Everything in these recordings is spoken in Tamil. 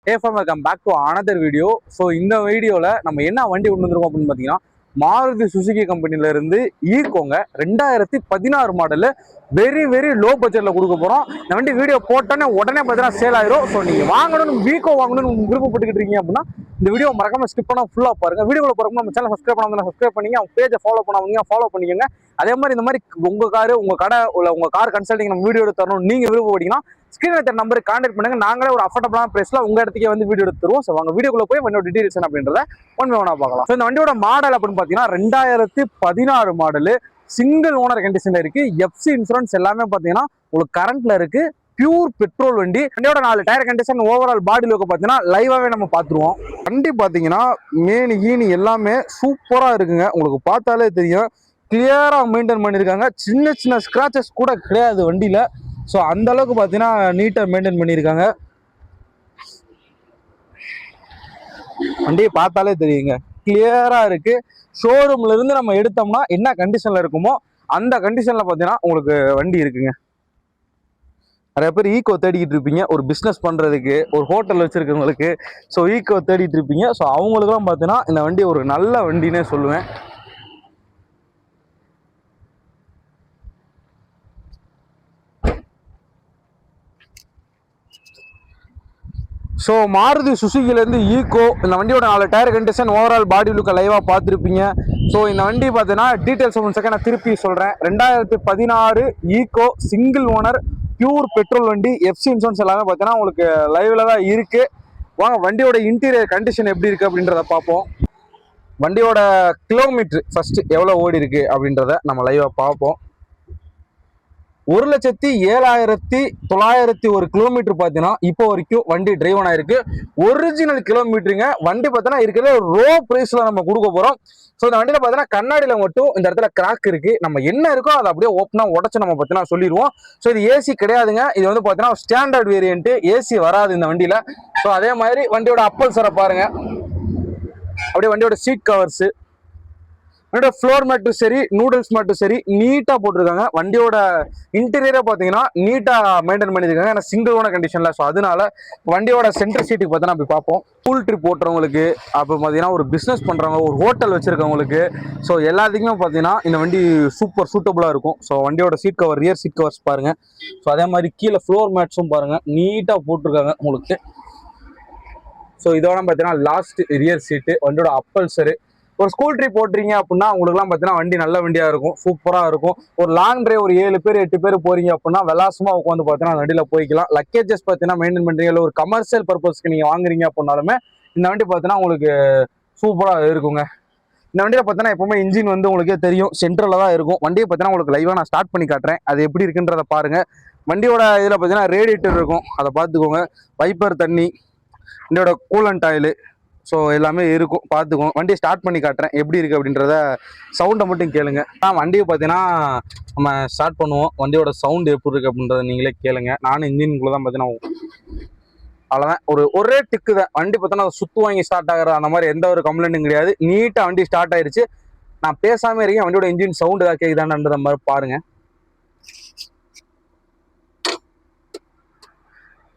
Hey from welcome back to another video. So இந்த வீடியோல நம்ம என்ன வண்டி கொண்டு வந்திருக்கோம் அப்படின்னு பார்த்தீங்கன்னா மாருதி சுசுகி கம்பெனில இருந்து ஈகோங்க 2016 மாடல் வெரி லோ பட்ஜெட்ல கொடுக்க போறோம். இந்த வண்டி வீடியோ போட்டோன்னே உடனே பார்த்தீங்கன்னா சேல் ஆயிரும். ஸோ நீங்க வாங்கணும் ஈகோ வாங்கணும்னு விருப்பப்பட்டுக்கிட்டு இருக்கீங்க அப்படின்னா இந்த வீடியோ மறக்காம ஸ்கிப் பண்ணா ஃபுல்லா பாருங்க. வீடியோல போறப்ப நம்ம சேனல் சப்ஸ்கிரைப் பண்ணாம சப்ஸ்கிரைப் பண்ணிங்க, அவங்க பேஜை ஃபாலோ பண்ணாமீங்க ஃபாலோ பண்ணிக்கோங்க. அதே மாதிரி இந்த மாதிரி உங்க காரு உங்க கடை உள்ள உங்க கார் கன்சல்டிங் நம்ம வீடியோ எடுத்து தரணும் நீங்க விருப்பப்பட்டீங்கன்னா ஸ்கிரீன்ல தெரிய நம்பருக்கு கான்டாக்ட் பண்ணுங்க. நாங்களே ஒரு அஃபோர்டபுளான பிரைஸ்ல உங்க இடத்துக்கே வந்து வீடியோ எடுத்து தருவோம். ஸோ வாங்க வீடியோக்குள்ள போய் வண்டியோட டீடைல்ஸ் என்ன அப்படின்றத ஒன் பார்க்கலாம். ஸோ இந்த வண்டியோட மாடல் அப்படின்னு பார்த்தீங்கன்னா 2016 மாடல் சிங்கிள் ஓனர் கண்டிஷன்ல இருக்கு. எஃப்சி இன்சூரன்ஸ் எல்லாமே பார்த்தீங்கன்னா உங்களுக்கு கரண்ட்ல இருக்கு. பியூர் பெட்ரோல் வண்டி. வண்டியோட 4 tyre condition overall body look பார்த்தீங்கன்னா லைவாவே நம்ம பார்த்துருவோம். வண்டி பார்த்தீங்கன்னா மேனி ஈனி எல்லாமே சூப்பரா இருக்குங்க. உங்களுக்கு பார்த்தாலே தெரியும் கிளியரா மெயின்டைன் பண்ணியிருக்காங்க. சின்ன ஸ்கிராச்சஸ் கூட கிடையாது வண்டியில. ஸோ அந்த அளவுக்கு பார்த்தீங்கன்னா நீட்டாக மெயின்டைன் பண்ணியிருக்காங்க. வண்டியை பார்த்தாலே தெரியுங்க கிளியரா இருக்கு. ஷோரூம்ல இருந்து நம்ம எடுத்தோம்னா என்ன கண்டிஷன்ல இருக்குமோ அந்த கண்டிஷன்ல பார்த்தீங்கன்னா உங்களுக்கு வண்டி இருக்குங்க. நிறைய பேர் ஈகோ தேடிக்கிட்டு இருப்பீங்க ஒரு பிஸ்னஸ் பண்றதுக்கு, ஒரு ஹோட்டல் வச்சிருக்கவங்களுக்கு. ஸோ ஈகோ தேடிட்டு இருப்பீங்க. ஸோ அவங்களுக்குலாம் பார்த்தீங்கன்னா இந்த வண்டி ஒரு நல்ல வண்டினே சொல்லுவேன். ஸோ மாருதி சுசுகிலேருந்து ஈகோ இந்த வண்டியோட 4 டயர் கண்டிஷன் ஓவரால் பாடி லுக்கை லைவாக பார்த்துருப்பீங்க. ஸோ இந்த வண்டி பார்த்தீங்கன்னா டீட்டெயில்ஸ் ஒன்று செகண்ட் நான் திருப்பி சொல்கிறேன். 2016 Eco single owner pure petrol வண்டி. எஃப்சி இன்சூரன்ஸ் எல்லாமே பார்த்தீங்கன்னா உங்களுக்கு லைவில் தான் இருக்குது. வாங்க வண்டியோட இன்டீரியர் கண்டிஷன் எப்படி இருக்குது அப்படின்றத பார்ப்போம். வண்டியோட கிலோமீட்ரு ஃபஸ்ட்டு எவ்வளோ ஓடி இருக்குது அப்படின்றத நம்ம லைவாக பார்ப்போம். 1,07,901 கிலோமீட்டர் பார்த்தீங்கன்னா இப்போ வரைக்கும் வண்டி டிரைவன் ஆயிருக்கு. ஒரிஜினல் கிலோமீட்டருங்க. வண்டி பார்த்தீங்கன்னா இருக்கிற ரோ பிரைஸ்ல நம்ம கொடுக்க போறோம். ஸோ இந்த வண்டியில பார்த்தீங்கன்னா கண்ணாடியில மட்டும் இந்த இடத்துல கிராக் இருக்கு. நம்ம என்ன இருக்கோ அதை அப்படியே ஓப்பனா உடச்சு நம்ம பார்த்தீங்கன்னா சொல்லிடுவோம். ஸோ இது ஏசி கிடையாதுங்க. இது வந்து பார்த்தீங்கன்னா ஸ்டாண்டர்ட் வேரியன்ட். ஏசி வராது இந்த வண்டியில. ஸோ அதே மாதிரி வண்டியோட அப்பல்சரை பாருங்க. அப்படியே வண்டியோட சீட் கவர்ஸ், வண்டியோட ஃப்ளோர் மேட்டும் சரி, நூடுல்ஸ் மேட்டும் சரி நீட்டாக போட்டிருக்காங்க. வண்டியோட இன்டீரியரை பார்த்தீங்கன்னா நீட்டாக மெயின்டைன் பண்ணியிருக்காங்க. ஏன்னா சிங்கிள் ஓனர் கண்டிஷனில். ஸோ அதனால வண்டியோட சென்டர் சீட்டுக்கு பார்த்தீங்கன்னா அப்படி பார்ப்போம். ஸ்கூல் ட்ரிப் போட்டுறவங்களுக்கு, அப்போ பார்த்தீங்கன்னா ஒரு பிஸ்னஸ் பண்ணுறவங்க, ஒரு ஹோட்டல் வச்சுருக்கவங்களுக்கு, ஸோ எல்லாத்துக்குமே பார்த்தீங்கன்னா இந்த வண்டி சூப்பர் சூட்டபுளாக இருக்கும். ஸோ வண்டியோட seat cover, rear seat covers பாருங்கள். ஸோ அதே மாதிரி கீழே ஃப்ளோர் மேட்ஸும் பாருங்கள் நீட்டாக போட்டிருக்காங்க உங்களுக்கு. ஸோ இதோட பார்த்தீங்கன்னா லாஸ்ட் ரியர் சீட்டு, வண்டியோட அப்பல்சரு. ஒரு ஸ்கூல் ட்ரிப் போட்டுறீங்க அப்படின்னா உங்களுக்குலாம் பார்த்தீங்கன்னா வண்டி நல்ல வண்டியாக இருக்கும், சூப்பராக இருக்கும். ஒரு லாங் டிரைவ் ஒரு 7 பேர் 8 பேர் போறீங்க அப்படின்னா விலாசமாக உட்காந்து பார்த்தீங்கன்னா வண்டியில் போய்க்கலாம். லக்கேஜஸ் பார்த்தீங்கன்னா மெயின்டைன் பண்ணுறீங்க, இல்லை ஒரு கமர்ஷியல் பர்பஸ்க்கு நீங்கள் வாங்குறீங்க அப்படின்னாலுமே இந்த வண்டி பார்த்தீங்கன்னா உங்களுக்கு சூப்பராக இருக்குங்க. இந்த வண்டியில் பார்த்தீங்கன்னா எப்பவுமே இன்ஜின் வந்து உங்களுக்கே தெரியும் சென்ட்ரலில் தான் இருக்கும். வண்டியை பார்த்தீங்கன்னா உங்களுக்கு லைவாக நான் ஸ்டார்ட் பண்ணி காட்டுறேன். அது எப்படி இருக்குன்றத பாருங்க. வண்டியோட இதில் பார்த்தீங்கன்னா ரேடியேட்டர் இருக்கும், அதை பார்த்துக்கோங்க. வைப்பர் தண்ணி, வண்டியோட கூலண்ட் ஆயில், ஸோ எல்லாமே இருக்கும், பார்த்துக்கோங்க. வண்டியை ஸ்டார்ட் பண்ணி காட்டுறேன் எப்படி இருக்குது அப்படின்றத. சவுண்டை மட்டும் கேளுங்க. வண்டியை பார்த்தீங்கன்னா நம்ம ஸ்டார்ட் பண்ணுவோம். வண்டியோட சவுண்டு எப்படி இருக்குது அப்படின்றத நீங்களே கேளுங்க. நானும் இன்ஜின்குள்ளே தான் பார்த்தீங்கன்னா அவ்வளோதான். ஒரே டிக்கு தான். வண்டி பார்த்தோன்னா சுத்து வாங்கி ஸ்டார்ட் ஆகிற அந்த மாதிரி எந்த ஒரு கம்ப்ளைண்ட்டும் கிடையாது. நீட்டாக வண்டி ஸ்டார்ட் ஆயிடுச்சு. நான் பேசாமல் இருக்கேன். வண்டியோட இன்ஜின் சவுண்டு தான் கேட்குதான்ற மாதிரி பாருங்கள்.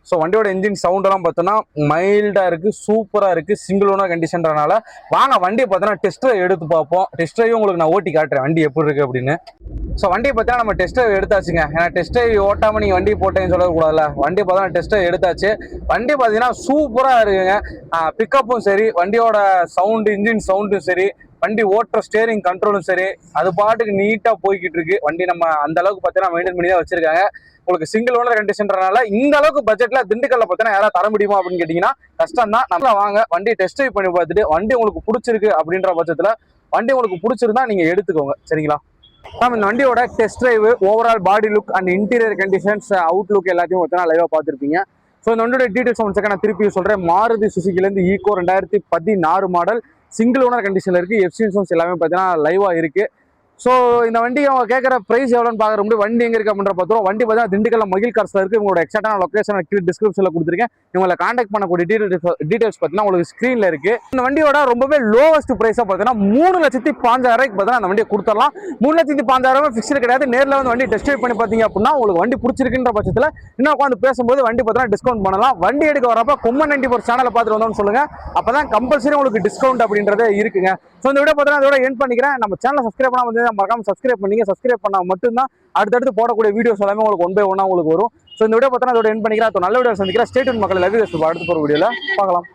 ஸோ வண்டியோட இன்ஜின் சவுண்டெல்லாம் பார்த்தோன்னா மைல்டாக இருக்குது, சூப்பராக இருக்குது. சிங்கிள் ஓனர் கண்டிஷன்றனால வாங்க வண்டியை பார்த்தோன்னா டெஸ்ட் ட்ரைவ் எடுத்து பார்ப்போம். டெஸ்ட் ட்ரைவ் உங்களுக்கு நான் ஓட்டி காட்டுறேன் வண்டி எப்படி இருக்குது அப்படின்னு. ஸோ வண்டியை பார்த்தா நம்ம டெஸ்ட் ட்ரைவ் எடுத்தாச்சுங்க. ஏன்னா டெஸ்ட் ட்ரைவ் ஓட்டாமல் நீங்கள் வண்டி போட்டேன்னு சொல்லக்கூடாதுல்ல. வண்டி பார்த்தா டெஸ்ட் ட்ரைவ் எடுத்தாச்சு. வண்டி பார்த்தீங்கன்னா சூப்பராக இருக்குங்க. பிக்கப்பும் சரி, வண்டியோட சவுண்டு, இன்ஜின் சவுண்டும் சரி, வண்டி ஓட்டுற ஸ்டேரிங் கண்ட்ரோலும் சரி, அது பாட்டுக்கு நீட்டாக போய்கிட்டு இருக்கு. வண்டி நம்ம அந்த அளவுக்கு பார்த்தீங்கன்னா மெயின்டைன் பண்ணி தான் வச்சிருக்காங்க. உங்களுக்கு சிங்கிள் ஓனர் கண்டிஷன்றனால இந்த அளவுக்கு பட்ஜெட்ல திண்டுக்கல்ல பார்த்தீங்கன்னா யாராவது தர முடியுமா அப்படின்னு கேட்டீங்கன்னா கஷ்டம் தான். நல்லா வாங்க வண்டி டெஸ்ட் ட்ரைவ் பண்ணி பார்த்துட்டு வண்டி உங்களுக்கு பிடிச்சிருக்கு அப்படின்ற பட்சத்துல வண்டி உங்களுக்கு பிடிச்சிருந்தா நீங்க எடுத்துக்கோங்க, சரிங்களா? நம்ம இந்த வண்டியோட test drive, overall body look and interior conditions, out look எல்லாத்தையும் பார்த்தீங்கன்னா லைவா பார்த்துருப்பீங்க. ஸோ இந்த வண்டியோட டீடைல்ஸ் ஒன் செகண்ட் நான் திருப்பி சொல்றேன். மாருதி சுசுகிலேருந்து ஈகோ 2016 மாடல் சிங்கிள் ஓனர் கண்டிஷன்ல இருக்கு. எஃப்சி இன்சூரன்ஸ் எல்லாமே பார்த்தீங்கன்னா லைவா இருக்கு. ஸோ இந்த வண்டி அவங்க கேட்குற ப்ரைஸ் எவ்வளோன்னு பார்க்குற முடியும். வண்டி எங்கே இருக்குது அப்படின்ற பார்த்துருவோம். வண்டி பார்த்தீங்கன்னா திண்டுக்கல்ல மகிழ் கார்ஸில் இருக்குது. உங்களோட எக்ஸாக்டான லொக்கேஷன் டிஸ்கிரிப்ஷனில் கொடுத்துருக்கேன். இவங்களை காண்டாக்ட் பண்ணக்கூடிய டீடைல்ஸ் பார்த்தீங்கன்னா உங்களுக்கு ஸ்க்ரீனில் இருக்குது. இந்த வண்டியோட ரொம்பவே லோவஸ்ட் ப்ரைஸாக பார்த்தீங்கன்னா 3,05,000 பார்த்தீங்கன்னா அந்த வண்டியை கொடுத்துடலாம். 3,05,000 ஃபிக்ஸ்டு கிடையாது. நேரில் வந்து வண்டி டெஸ்ட் ட்ரைவ் பண்ணி பார்த்தீங்க அப்படின்னா உங்களுக்கு வண்டி பிடிச்சிருக்குன்ற பட்சத்தில் இன்னும் உட்காந்து பேசும்போது வண்டி பார்த்தீங்கன்னா டிஸ்கவுண்ட் பண்ணலாம். வண்டி எடுக்க வரப்போ கொம்மன் 94 சேனலை பார்த்துட்டு வந்தோம்னு சொல்லுங்கள். அப்போ தான் கம்பல்சரி உங்களுக்கு டிஸ்கவுண்ட் அப்படின்றதே இருக்குங்க. ஸோ இந்த வீடியோ பார்த்தீங்கன்னா அதோட எண்ட் பண்ணிக்கிறேன். நம்ம சேனலை சப்ஸ்கிரைப் பண்ணால் வந்து மறக்காம சப்ஸ்கிரைப் பண்ணீங்க. சப்ஸ்கிரைப் பண்ணால் மட்டும்தான் அடுத்தடுத்து போடக்கூடிய வீடியோஸ் எல்லாமே உங்களுக்கு 1 by 1 உங்களுக்கு வரும். ஸோ இந்த வீடியோ பார்த்தா அதோட எண்ட் பண்ணிக்கிறேன். நல்ல வீடியோ சந்திக்கிறேன். ஸ்டே டியூன் மக்கள். Love you. அடுத்து போகிற வீடியோவில் பார்க்கலாம்.